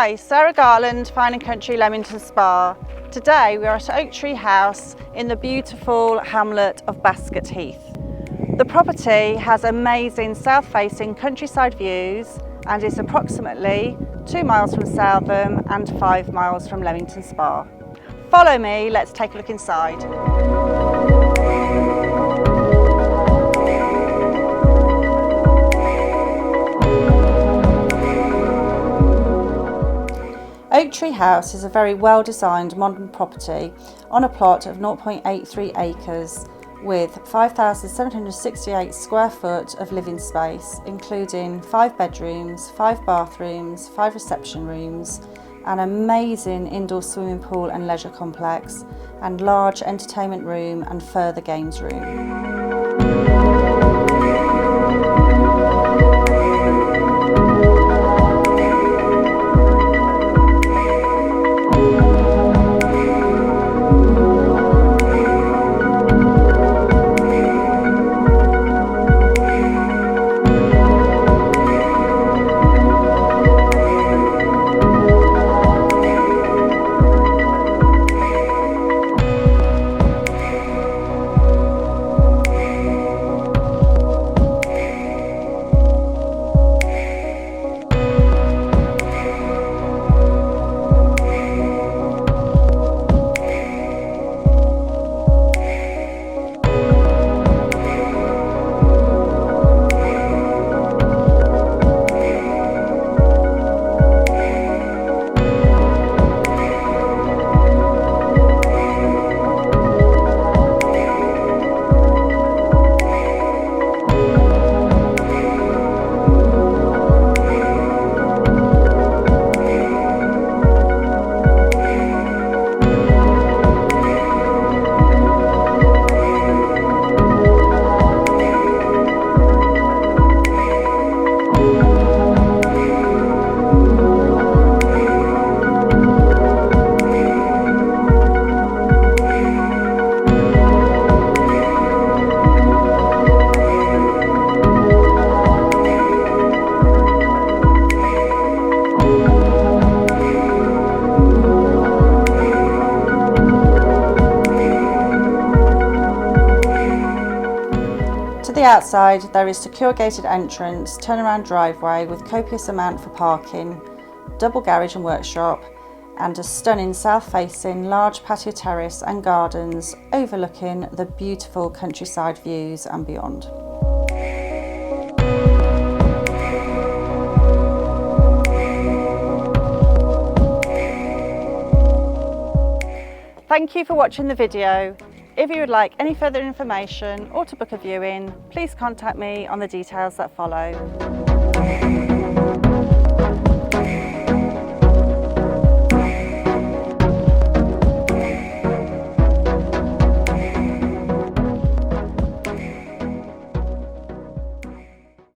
Hi, Sarah Garland, Fine and Country Leamington Spa. Today we are at Oak Tree House in the beautiful hamlet of Bascote Heath. The property has amazing south-facing countryside views and is approximately 2 miles from Southam and 5 miles from Leamington Spa. Follow me, let's take a look inside. Oak Tree House is a very well-designed modern property on a plot of 0.83 acres with 5,768 square foot of living space, including 5 bedrooms, 5 bathrooms, 5 reception rooms, an amazing indoor swimming pool and leisure complex, and large entertainment room and further games room. To the outside there is secure gated entrance, turnaround driveway with copious amount for parking, double garage and workshop, and a stunning south-facing large patio terrace and gardens overlooking the beautiful countryside views and beyond. Thank you for watching the video. If you would like any further information or to book a viewing, please contact me on the details that follow.